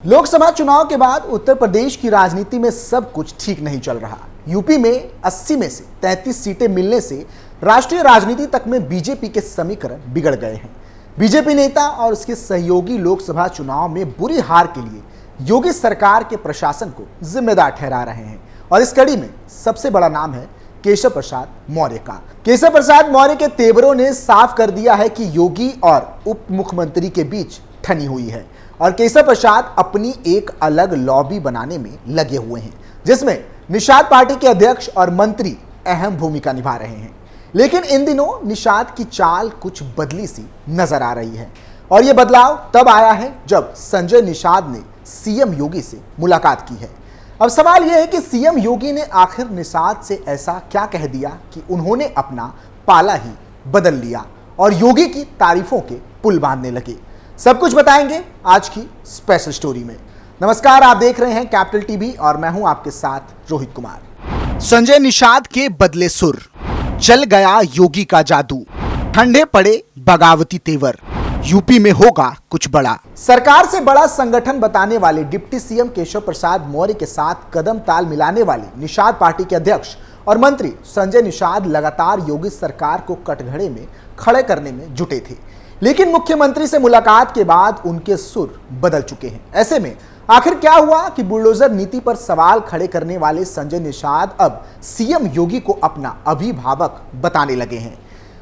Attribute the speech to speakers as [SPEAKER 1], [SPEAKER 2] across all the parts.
[SPEAKER 1] लोकसभा चुनाव के बाद उत्तर प्रदेश की राजनीति में सब कुछ ठीक नहीं चल रहा। यूपी में 80 में से 33 सीटें मिलने से राष्ट्रीय राजनीति तक में बीजेपी के समीकरण बिगड़ गए हैं। बीजेपी नेता और उसके सहयोगी लोकसभा चुनाव में बुरी हार के लिए योगी सरकार के प्रशासन को जिम्मेदार ठहरा रहे हैं और इस कड़ी में सबसे बड़ा नाम है केशव प्रसाद मौर्य का। केशव प्रसाद मौर्य के तेवरों ने साफ कर दिया है कि योगी और उप मुख्यमंत्री के बीच ठनी हुई है और केशव प्रसाद अपनी एक अलग लॉबी बनाने में लगे हुए हैं, जिसमें निषाद पार्टी के अध्यक्ष और मंत्री अहम भूमिका निभा रहे हैं। लेकिन इन दिनों निषाद की चाल कुछ बदली सी नजर आ रही है और यह बदलाव तब आया है जब संजय निषाद ने सीएम योगी से मुलाकात की है। अब सवाल यह है कि सीएम योगी ने आखिर निषाद से ऐसा क्या कह दिया कि उन्होंने अपना पाला ही बदल लिया और योगी की तारीफों के पुल बांधने लगे। सब कुछ बताएंगे आज की स्पेशल स्टोरी में। नमस्कार, आप देख रहे हैं कैपिटल टीवी और मैं हूं आपके साथ रोहित कुमार। संजय निषाद के बदले सुर, चल गया योगी का जादू, ठंडे पड़े बगावती तेवर, यूपी में होगा कुछ बड़ा। सरकार से बड़ा संगठन बताने वाले डिप्टी सीएम केशव प्रसाद मौर्य के साथ कदम ताल मिलाने वाले निषाद पार्टी के अध्यक्ष और मंत्री संजय निषाद लगातार योगी सरकार को कटघरे में खड़े करने में जुटे थे, लेकिन मुख्यमंत्री से मुलाकात के बाद उनके सुर बदल चुके हैं। ऐसे में आखिर क्या हुआ कि बुलडोजर नीति पर सवाल खड़े करने वाले संजय निषाद अब सीएम योगी को अपना अभिभावक बताने लगे हैं।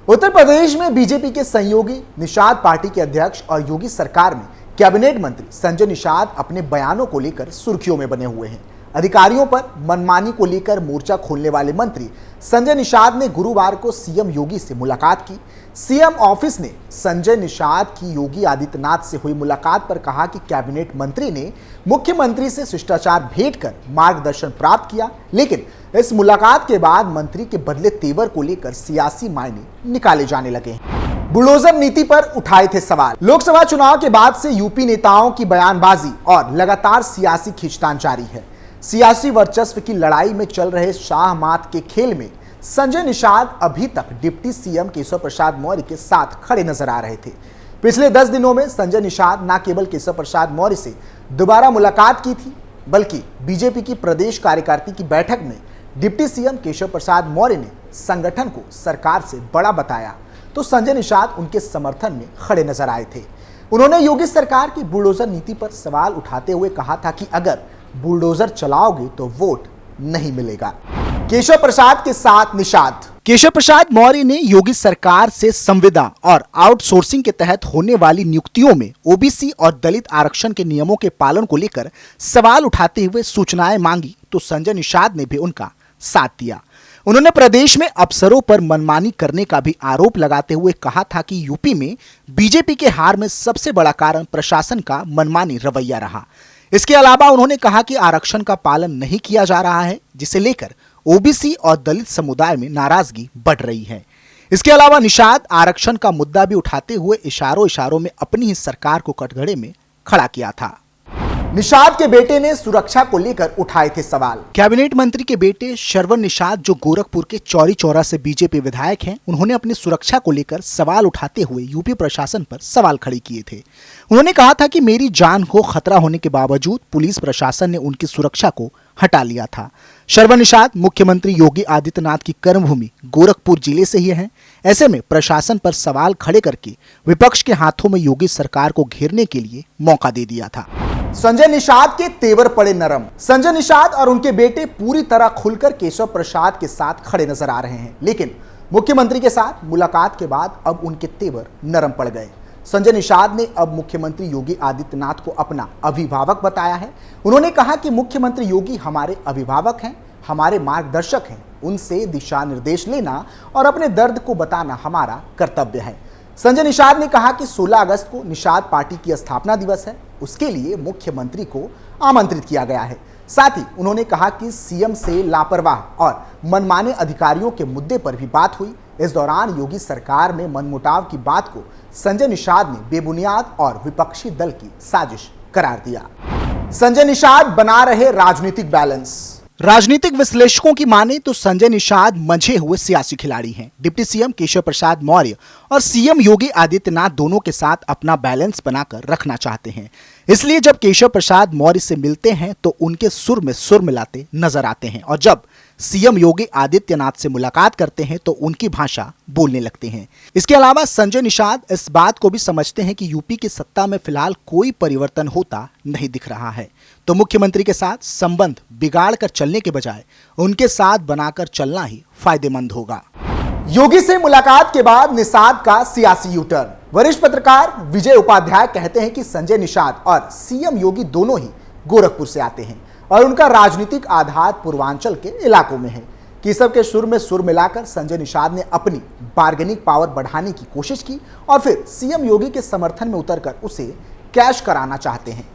[SPEAKER 1] उत्तर प्रदेश में बीजेपी के सहयोगी निषाद पार्टी के अध्यक्ष और योगी सरकार में कैबिनेट मंत्री संजय निषाद अपने बयानों को लेकर सुर्खियों में बने हुए हैं। अधिकारियों पर मनमानी को लेकर मोर्चा खोलने वाले मंत्री संजय निषाद ने गुरुवार को सीएम योगी से मुलाकात की। सीएम ऑफिस ने संजय निषाद की योगी आदित्यनाथ से हुई मुलाकात पर कहा कि कैबिनेट मंत्री ने मुख्यमंत्री से शिष्टाचार भेंट कर मार्गदर्शन प्राप्त किया, लेकिन इस मुलाकात के बाद मंत्री के बदले तेवर को लेकर सियासी मायने निकाले जाने लगे हैं। बुलडोजर नीति पर उठाए थे सवाल। लोकसभा चुनाव के बाद से यूपी नेताओं की बयानबाजी और लगातार सियासी खींचतान जारी है। सियासी वर्चस्व की लड़ाई में चल रहे शाह मात के खेल में संजय निषाद अभी तक डिप्टी सीएम केशव प्रसाद मौर्य के साथ खड़े नजर आ रहे थे। पिछले 10 दिनों में संजय निषाद न केवल केशव प्रसाद मौर्य से दोबारा मुलाकात की थी, बल्कि बीजेपी की प्रदेश कार्यकारिणी की बैठक में डिप्टी सीएम केशव प्रसाद मौर्य ने संगठन को सरकार से बड़ा बताया तो संजय निषाद उनके समर्थन में खड़े नजर आए थे। उन्होंने योगी सरकार की बुलडोजर नीति पर सवाल उठाते हुए कहा था कि अगर बुलडोजर चलाओगे तो वोट नहीं मिलेगा। केशव प्रसाद के साथ निषाद। केशव प्रसाद मौर्य ने योगी सरकार से संविदा और आउटसोर्सिंग के तहत होने वाली नियुक्तियों में ओबीसी और दलित आरक्षण के नियमों के पालन को लेकर सवाल उठाते हुए सूचनाएं मांगी तो संजय निषाद ने भी उनका साथ दिया। उन्होंने प्रदेश में अफसरों पर मनमानी करने का भी आरोप लगाते हुए कहा था कि यूपी में बीजेपी के हार में सबसे बड़ा कारण प्रशासन का मनमानी रवैया रहा। इसके अलावा उन्होंने कहा कि आरक्षण का पालन नहीं किया जा रहा है, जिसे लेकर ओबीसी और दलित समुदाय में नाराजगी बढ़ रही है। इसके अलावा निषाद आरक्षण का मुद्दा भी उठाते हुए इशारों में अपनी ही सरकार को कटघरे में खड़ा किया था। निषाद के बेटे ने सुरक्षा को लेकर उठाए थे सवाल। कैबिनेट मंत्री के बेटे श्रवण निषाद, जो गोरखपुर के चौरी चौरा से बीजेपी विधायक हैं, उन्होंने अपनी सुरक्षा को लेकर सवाल उठाते हुए यूपी प्रशासन पर सवाल खड़े किए थे। उन्होंने कहा था कि मेरी जान को खतरा होने के बावजूद पुलिस प्रशासन ने उनकी सुरक्षा को हटा लिया था। श्रवण निषाद मुख्यमंत्री योगी आदित्यनाथ की कर्मभूमि गोरखपुर जिले से ही हैं। ऐसे में प्रशासन पर सवाल खड़े करके विपक्ष के हाथों में योगी सरकार को घेरने के लिए मौका दे दिया था। संजय निषाद के तेवर पड़े नरम। संजय निषाद और उनके बेटे पूरी तरह खुलकर केशव प्रसाद के साथ खड़े नजर आ रहे हैं, लेकिन मुख्यमंत्री के साथ मुलाकात के बाद अब उनके तेवर नरम पड़ गए। संजय निषाद ने अब मुख्यमंत्री योगी आदित्यनाथ को अपना अभिभावक बताया है। उन्होंने कहा कि मुख्यमंत्री योगी हमारे अभिभावक हैं, हमारे मार्गदर्शक हैं, उनसे दिशा निर्देश लेना और अपने दर्द को बताना हमारा कर्तव्य है। संजय निषाद ने कहा कि 16 अगस्त को निषाद पार्टी की स्थापना दिवस है, उसके लिए मुख्यमंत्री को आमंत्रित किया गया है। साथ ही उन्होंने कहा कि सीएम से लापरवाह और मनमाने अधिकारियों के मुद्दे पर भी बात हुई। इस दौरान योगी सरकार में मनमुटाव की बात को संजय निषाद ने बेबुनियाद और विपक्षी दल की साजिश करार दिया। संजय निषाद बना रहे राजनीतिक बैलेंस। राजनीतिक विश्लेषकों की माने तो संजय निषाद मंझे हुए सियासी खिलाड़ी हैं। डिप्टी सीएम केशव प्रसाद मौर्य और सीएम योगी आदित्यनाथ दोनों के साथ अपना बैलेंस बनाकर रखना चाहते हैं। इसलिए जब केशव प्रसाद मौर्य से मिलते हैं तो उनके सुर में सुर मिलाते नजर आते हैं और जब सीएम योगी आदित्यनाथ से मुलाकात करते हैं तो उनकी भाषा बोलने लगते हैं। इसके अलावा संजय निषाद इस बात को भी समझते हैं कि यूपी की सत्ता में फिलहाल कोई परिवर्तन होता नहीं दिख रहा है, तो मुख्यमंत्री के साथ संबंध बिगाड़ कर चलने के बजाय उनके साथ बनाकर चलना ही फायदेमंद होगा। योगी से मुलाकात के बाद निषाद का सियासी यूटर्न। वरिष्ठ पत्रकार विजय उपाध्याय कहते हैं कि संजय निषाद और सीएम योगी दोनों ही गोरखपुर से आते हैं और उनका राजनीतिक आधार पूर्वांचल के इलाकों में है। केशव के सुर में सुर मिलाकर संजय निषाद ने अपनी बार्गेनिंग पावर बढ़ाने की कोशिश की और फिर सीएम योगी के समर्थन में उतरकर उसे कैश कराना चाहते हैं।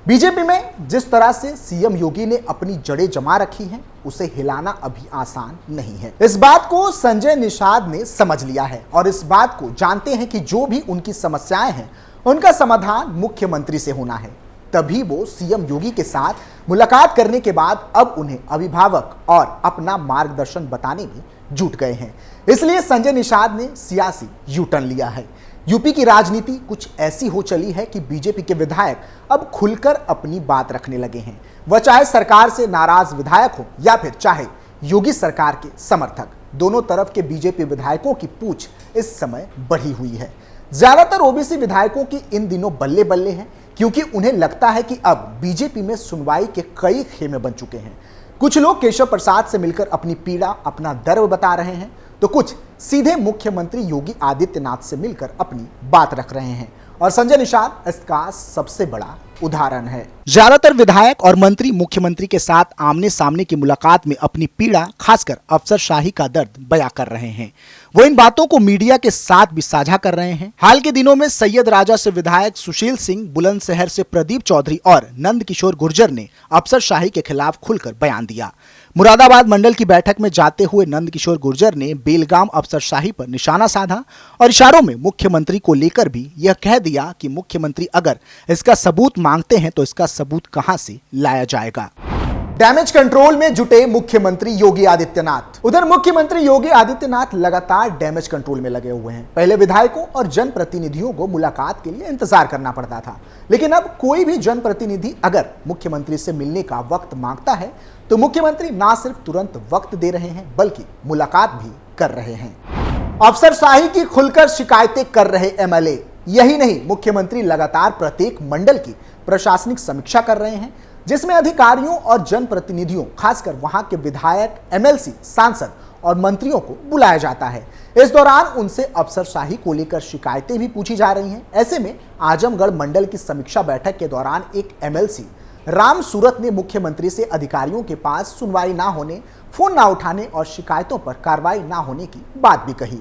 [SPEAKER 1] बीजेपी में जिस तरह से सीएम योगी ने अपनी जड़ें जमा रखी हैं, उसे हिलाना अभी आसान नहीं है। इस बात को संजय निषाद ने समझ लिया है और इस बात को जानते हैं कि जो भी उनकी समस्याएं हैं उनका समाधान मुख्यमंत्री से होना है। तभी वो सीएम योगी के साथ मुलाकात करने के बाद अब उन्हें अभिभावक और अपना मार्गदर्शन बताने में जुट गए हैं। इसलिए संजय निषाद ने सियासी यू टर्न लिया है। यूपी की राजनीति कुछ ऐसी हो चली है कि बीजेपी के विधायक अब खुलकर अपनी बात रखने लगे हैं। वह चाहे सरकार से नाराज विधायक हो या फिर चाहे योगी सरकार के समर्थक, दोनों तरफ के बीजेपी विधायकों की पूछ इस समय बढ़ी हुई है। ज्यादातर ओबीसी विधायकों की इन दिनों बल्ले बल्ले हैं, क्योंकि उन्हें लगता है कि अब बीजेपी में सुनवाई के कई खेमे बन चुके हैं। कुछ लोग केशव प्रसाद से मिलकर अपनी पीड़ा, अपना दर्द बता रहे हैं, तो कुछ सीधे मुख्यमंत्री योगी आदित्यनाथ से मिलकर अपनी बात रख रहे हैं और संजय निषाद इसका सबसे बड़ा उदाहरण है। ज्यादातर विधायक और मंत्री मुख्यमंत्री के साथ आमने सामने की मुलाकात में अपनी पीड़ा, खासकर अफसरशाही का दर्द बयां कर रहे हैं। वो इन बातों को मीडिया के साथ भी साझा कर रहे हैं। हाल के दिनों में सैयद राजा से विधायक सुशील सिंह, बुलंदशहर से प्रदीप चौधरी और नंद किशोर गुर्जर ने अफसरशाही के खिलाफ खुलकर बयान दिया। मुरादाबाद मंडल की बैठक में जाते हुए नंद किशोर गुर्जर ने बेलगाम अफसरशाही पर निशाना साधा और इशारों में मुख्यमंत्री को लेकर भी यह कह दिया कि मुख्यमंत्री अगर इसका सबूत मांगते हैं तो इसका सबूत कहां से लाया जाएगा। डैमेज कंट्रोल में जुटे मुख्यमंत्री योगी आदित्यनाथ। उधर मुख्यमंत्री योगी आदित्यनाथ लगातार डैमेज कंट्रोल में लगे हुए हैं। पहले विधायकों और जनप्रतिनिधियों को मुलाकात के लिए इंतजार करना पड़ता था, लेकिन अब कोई भी जनप्रतिनिधि अगर मुख्यमंत्री से मिलने का वक्त मांगता है तो मुख्यमंत्री ना सिर्फ तुरंत वक्त दे रहे हैं बल्कि मुलाकात भी कर रहे हैं। अफसरशाही की खुलकर शिकायतें कर रहे एमएलए। यही नहीं, मुख्यमंत्री लगातार प्रत्येक मंडल की प्रशासनिक समीक्षा कर रहे हैं, जिसमें अधिकारियों और जनप्रतिनिधियों, खासकर वहां के विधायक, एमएलसी, सांसद और मंत्रियों को बुलाया जाता है। इस दौरान उनसे अफसरशाही को लेकर शिकायतें भी पूछी जा रही हैं। ऐसे में आजमगढ़ मंडल की समीक्षा बैठक के दौरान एक एमएलसी राम सूरत ने मुख्यमंत्री से अधिकारियों के पास सुनवाई ना होने, फोन ना उठाने और शिकायतों पर कार्रवाई ना होने की बात भी कही।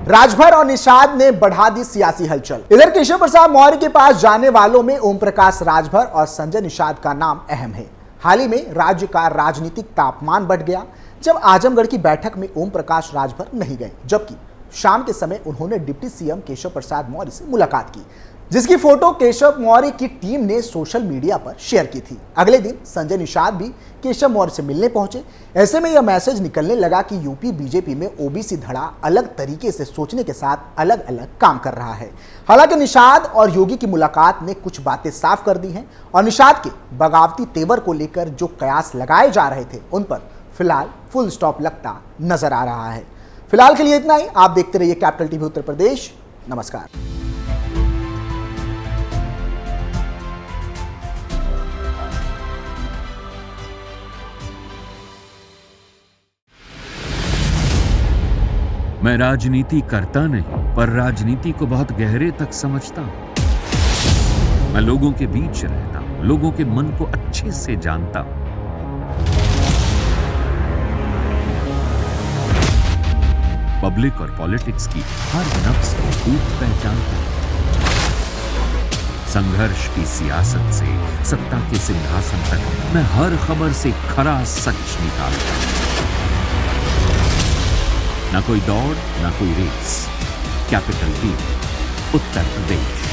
[SPEAKER 1] राजभर और निषाद ने बढ़ा दी सियासी हलचल। इधर केशव प्रसाद मौर्य के पास जाने वालों में ओम प्रकाश राजभर और संजय निषाद का नाम अहम है। हाल ही में राज्य का राजनीतिक तापमान बढ़ गया जब आजमगढ़ की बैठक में ओम प्रकाश राजभर नहीं गए, जबकि शाम के समय उन्होंने डिप्टी सीएम केशव प्रसाद मौर्य से मुलाकात की, जिसकी फोटो केशव मौर्य की टीम ने सोशल मीडिया पर शेयर की थी। अगले दिन संजय निषाद भी केशव मौर्य से मिलने पहुंचे। ऐसे में यह मैसेज निकलने लगा कि यूपी बीजेपी में ओबीसी धड़ा अलग तरीके से सोचने के साथ अलग अलग काम कर रहा है। हालांकि निषाद और योगी की मुलाकात ने कुछ बातें साफ कर दी हैं और निषाद के बगावती तेवर को लेकर जो कयास लगाए जा रहे थे उन पर फिलहाल फुल स्टॉप लगता नजर आ रहा है। फिलहाल के लिए इतना ही। आप देखते रहिए कैपिटल टीवी उत्तर प्रदेश। नमस्कार।
[SPEAKER 2] मैं राजनीति करता नहीं, पर राजनीति को बहुत गहरे तक समझता हूं। मैं लोगों के बीच रहता हूं, लोगों के मन को अच्छे से जानता हूं। पब्लिक और पॉलिटिक्स की हर नब्ज को खूब पहचानता हूं। संघर्ष की सियासत से सत्ता के सिंहासन तक मैं हर खबर से खरा सच निकालता हूं। ना कोई दौड़, ना कोई race. Capital TV, Uttar Pradesh.